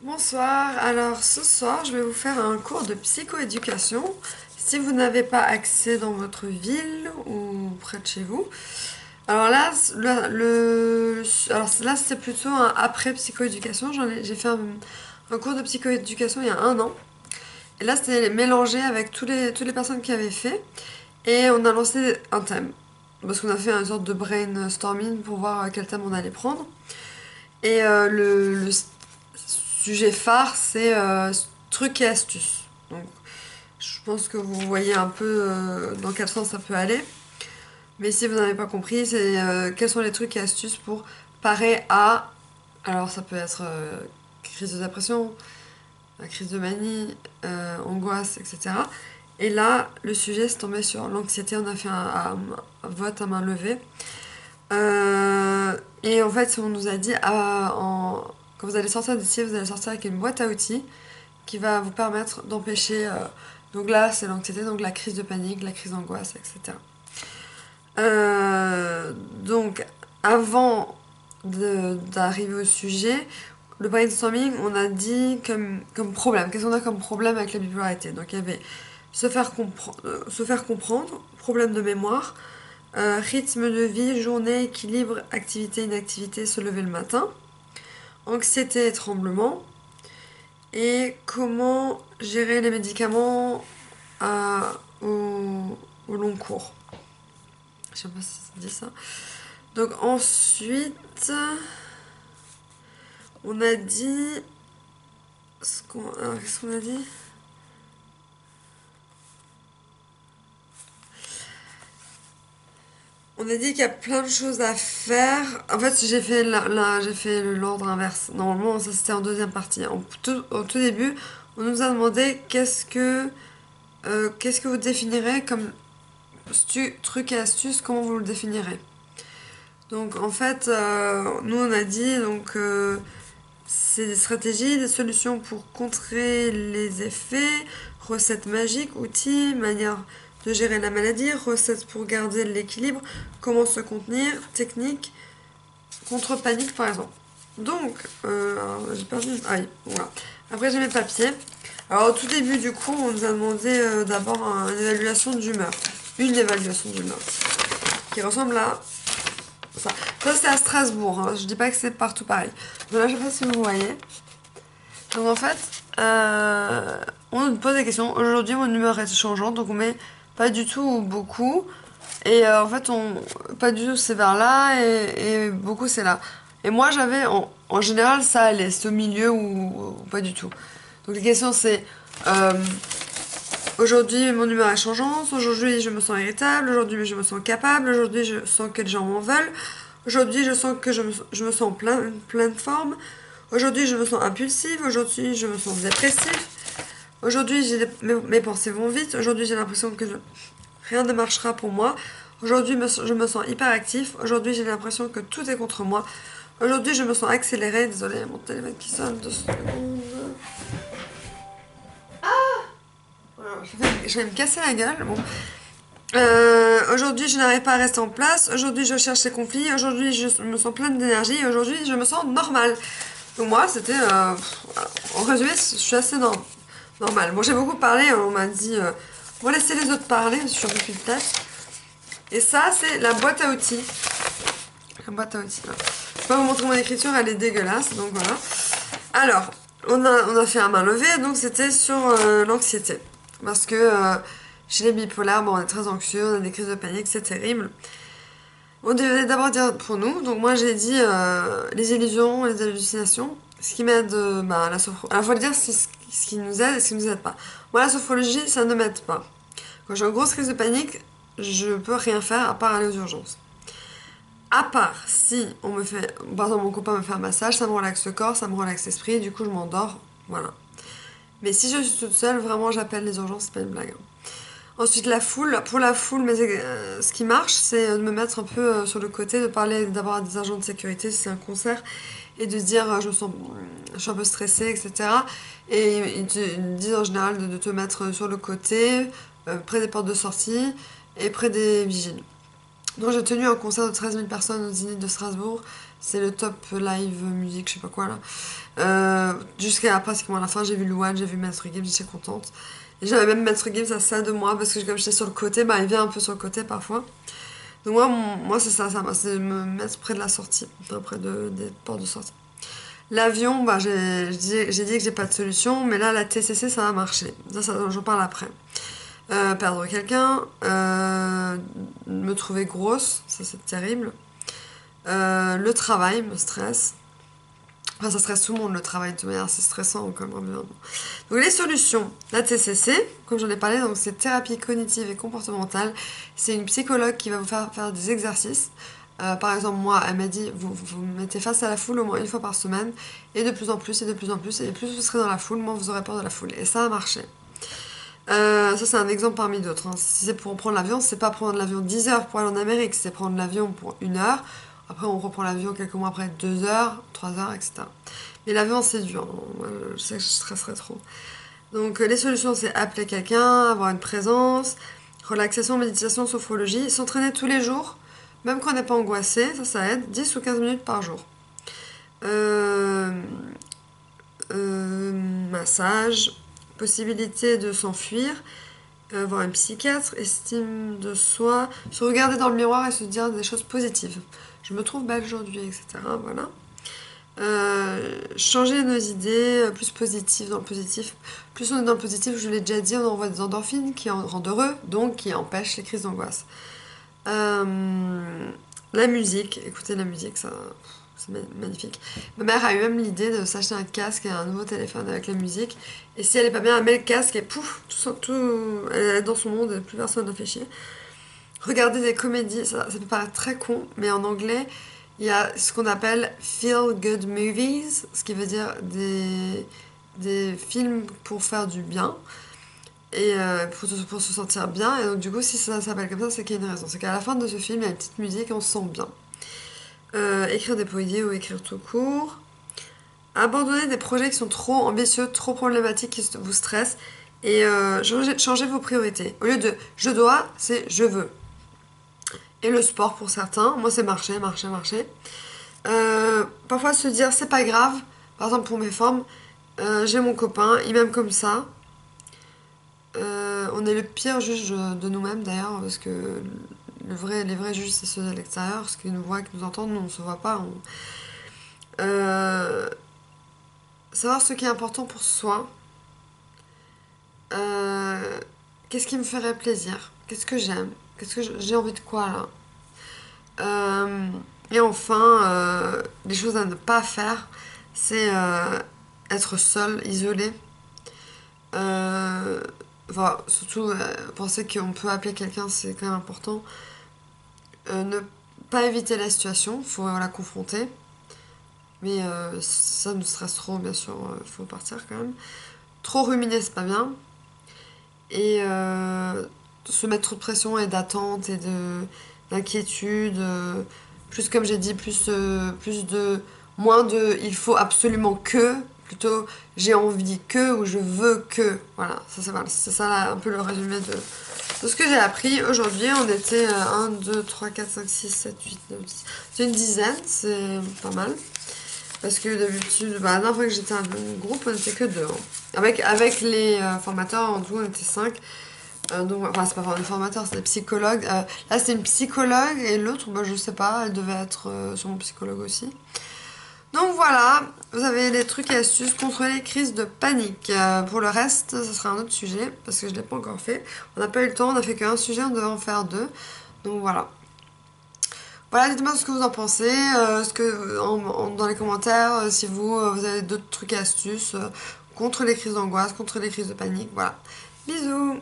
Bonsoir, alors ce soir je vais vous faire un cours de psychoéducation. Si vous n'avez pas accès dans votre ville ou près de chez vous. Alors là, alors là c'est plutôt un après psychoéducation. J'ai fait un cours de psychoéducation il y a un an. Et là c'était mélangé avec toutes les personnes qui avaient fait. Et on a lancé un thème. Parce qu'on a fait une sorte de brainstorming pour voir quel thème on allait prendre. Et le sujet phare, c'est trucs et astuces. Donc, je pense que vous voyez un peu dans quel sens ça peut aller. Mais si vous n'avez pas compris, c'est quels sont les trucs et astuces pour parer à. Alors, ça peut être crise de dépression, crise de manie, angoisse, etc. Et là, le sujet c'est tombé sur l'anxiété. On a fait un vote à main levée. Et en fait, on nous a dit quand vous allez sortir d'ici, vous allez sortir avec une boîte à outils qui va vous permettre d'empêcher. Donc là, c'est l'anxiété, donc la crise de panique, la crise d'angoisse, etc. Donc, avant d'arriver au sujet, le brainstorming, on a dit comme problème. Qu'est-ce qu'on a comme problème avec la bipolarité? Donc, il y avait se faire comprendre, problème de mémoire, rythme de vie, journée, équilibre, activité, inactivité, se lever le matin, anxiété et tremblement, et comment gérer les médicaments au long cours. Je sais pas si ça dit ça. Donc ensuite, on a dit... Alors qu'est-ce qu'on a dit? On a dit qu'il y a plein de choses à faire. En fait, j'ai fait l'ordre inverse. Normalement, ça c'était en deuxième partie. Au tout début, on nous a demandé qu'est-ce que vous définirez comme truc et astuce, comment vous le définirez. Donc en fait, nous on a dit c'est des stratégies, des solutions pour contrer les effets, recettes magiques, outils, manière de gérer la maladie, recettes pour garder l'équilibre, comment se contenir, technique, contre panique par exemple. Donc, alors, j'ai perdu. Ah oui, voilà. Après j'ai mes papiers. Alors au tout début du cours, on nous a demandé d'abord une évaluation d'humeur. Une évaluation d'humeur. Qui ressemble à ça. Ça c'est à Strasbourg, hein. Je dis pas que c'est partout pareil. Donc là je sais pas si vous voyez. Donc en fait, on nous pose des questions. Aujourd'hui mon humeur est changeante, donc on met pas du tout ou beaucoup. Et en fait, pas du tout c'est vers là et beaucoup c'est là. Et moi j'avais, en général ça allait, c'est au milieu ou pas du tout. Donc les questions c'est aujourd'hui mon humeur est changeante, aujourd'hui je me sens irritable, aujourd'hui je me sens capable, aujourd'hui je sens que les gens m'en veulent, aujourd'hui je sens que je me sens pleine forme, aujourd'hui je me sens impulsive, aujourd'hui je me sens dépressive, aujourd'hui mes pensées vont vite, aujourd'hui j'ai l'impression que rien ne marchera pour moi, aujourd'hui je me sens hyperactif, aujourd'hui j'ai l'impression que tout est contre moi, aujourd'hui je me sens accélérée, désolé mon téléphone qui sonne, 2 secondes. Je vais me casser la gueule. Bon. Aujourd'hui, je n'arrive pas à rester en place. Aujourd'hui, je cherche les conflits. Aujourd'hui, je me sens pleine d'énergie. Et aujourd'hui, je me sens normale. Donc moi, c'était... en résumé, je suis assez normale. Bon, j'ai beaucoup parlé. On m'a dit... on va laisser les autres parler. Je suis un peu plus de tête. Et ça, c'est la boîte à outils. La boîte à outils. Là. Je vais pas vous montrer mon écriture. Elle est dégueulasse. Donc voilà. Alors, on a fait un main levée. Donc c'était sur l'anxiété. Parce que chez les bipolaires, bon, on est très anxieux, on a des crises de panique, c'est terrible. On devait d'abord dire pour nous, donc moi j'ai dit les illusions, les hallucinations, ce qui m'aide, la sophrologie. Alors il faut le dire ce qui nous aide et ce qui nous aide pas. Moi la sophrologie, ça ne m'aide pas. Quand j'ai une grosse crise de panique, je peux rien faire à part aller aux urgences. À part si on me fait, par exemple mon copain me fait un massage, ça me relaxe le corps, ça me relaxe l'esprit, du coup je m'endors, voilà. Mais si je suis toute seule, vraiment j'appelle les urgences, c'est pas une blague. Ensuite la foule, pour la foule, ce qui marche, c'est de me mettre un peu sur le côté, de parler d'abord à des agents de sécurité si c'est un concert, et de se dire je suis un peu stressée, etc. Et ils te disent en général de te mettre sur le côté, près des portes de sortie et près des vigiles. Donc j'ai tenu un concert de 13 000 personnes au Zénith de Strasbourg. C'est le top live musique, je sais pas quoi là. Jusqu'à pratiquement la fin, j'ai vu Louane, j'ai vu Maître Gims, j'étais contente. Et j'avais même Maître Gims à ça de moi parce que comme j'étais sur le côté, bah il vient un peu sur le côté parfois. Donc moi c'est ça, c'est me mettre près de la sortie, enfin, près des portes de sortie. L'avion, bah j'ai dit que j'ai pas de solution, mais là la TCC ça va marcher. Ça j'en parle après. Perdre quelqu'un, me trouver grosse, ça c'est terrible. Le travail me stresse. Enfin, ça stresse tout le monde, le travail, de toute manière, c'est stressant comme environnement. Donc, les solutions. La TCC, comme j'en ai parlé, donc c'est thérapie cognitive et comportementale. C'est une psychologue qui va vous faire des exercices. Par exemple, moi, elle m'a dit, vous mettez face à la foule au moins une fois par semaine, et de plus en plus, et de plus en plus, et plus vous serez dans la foule, moins vous aurez peur de la foule. Et ça a marché. Ça, c'est un exemple parmi d'autres, hein. Si c'est pour prendre l'avion, c'est pas prendre l'avion 10 heures pour aller en Amérique, c'est prendre l'avion pour 1 heure. Après, on reprend l'avion quelques mois après, 2 heures, 3 heures, etc. Mais l'avion, c'est dur, hein. Moi, je sais que je stresserais trop. Donc, les solutions, c'est appeler quelqu'un, avoir une présence, relaxation, méditation, sophrologie, s'entraîner tous les jours, même quand on n'est pas angoissé, ça aide, 10 ou 15 minutes par jour. Euh, Massage, possibilité de s'enfuir, voir un psychiatre, estime de soi, se regarder dans le miroir et se dire des choses positives. Je me trouve belle aujourd'hui, etc. Voilà. Changer nos idées, plus positives dans le positif. Plus on est dans le positif, je l'ai déjà dit, on envoie des endorphines qui rendent heureux, donc qui empêchent les crises d'angoisse. La musique, écoutez la musique, ça, c'est magnifique. Ma mère a eu même l'idée de s'acheter un casque et un nouveau téléphone avec la musique. Et si elle est pas bien, elle met le casque et pouf, elle est dans son monde et plus personne ne fait chier. Regarder des comédies, ça peut paraître très con, mais en anglais, il y a ce qu'on appelle feel good movies, ce qui veut dire des films pour faire du bien et pour se sentir bien. Et donc, du coup, si ça s'appelle comme ça, c'est qu'il y a une raison. C'est qu'à la fin de ce film, il y a une petite musique et on se sent bien. Écrire des poésies ou écrire tout court. Abandonner des projets qui sont trop ambitieux, trop problématiques, qui vous stressent. Et changer vos priorités. Au lieu de je dois, c'est je veux. Et le sport pour certains, moi c'est marcher, marcher, marcher. Parfois se dire c'est pas grave, par exemple pour mes formes, j'ai mon copain, il m'aime comme ça. On est le pire juge de nous-mêmes d'ailleurs, parce que les vrais juges c'est ceux de l'extérieur, ceux qui nous voient, qui nous entendent, nous on se voit pas. Savoir ce qui est important pour soi. Qu'est-ce qui me ferait plaisir? Qu'est-ce que j'aime? Qu'est-ce que j'ai envie de quoi là? Et enfin, les choses à ne pas faire, c'est être seul, isolé. Enfin, surtout, penser qu'on peut appeler quelqu'un, c'est quand même important. Ne pas éviter la situation, il faut la confronter. Mais ça nous stresse trop, bien sûr, il faut partir quand même. Trop ruminer, c'est pas bien. Et se mettre trop de pression et d'attente et d'inquiétude. Plus, comme j'ai dit, plus de. Moins de il faut absolument que. Plutôt j'ai envie que ou je veux que. Voilà, c'est ça là, un peu le résumé de ce que j'ai appris. Aujourd'hui, on était 1, 2, 3, 4, 5, 6, 7, 8, 9, 10. C'est une dizaine, c'est pas mal. Parce que d'habitude, la dernière fois que j'étais un groupe, on n'était que deux, hein. Avec les formateurs, en tout, on était 5. Donc, enfin, c'est pas vraiment des formateurs, c'est des psychologues. Là, c'est une psychologue et l'autre, bah, je sais pas, elle devait être sûrement psychologue aussi. Donc voilà, vous avez les trucs et astuces contre les crises de panique. Pour le reste, ce sera un autre sujet parce que je ne l'ai pas encore fait. On n'a pas eu le temps, on n'a fait qu'un sujet, on devait en faire 2. Donc voilà. Voilà, dites-moi ce que vous en pensez, dans les commentaires, si vous avez d'autres trucs et astuces contre les crises d'angoisse, contre les crises de panique. Voilà. Bisous!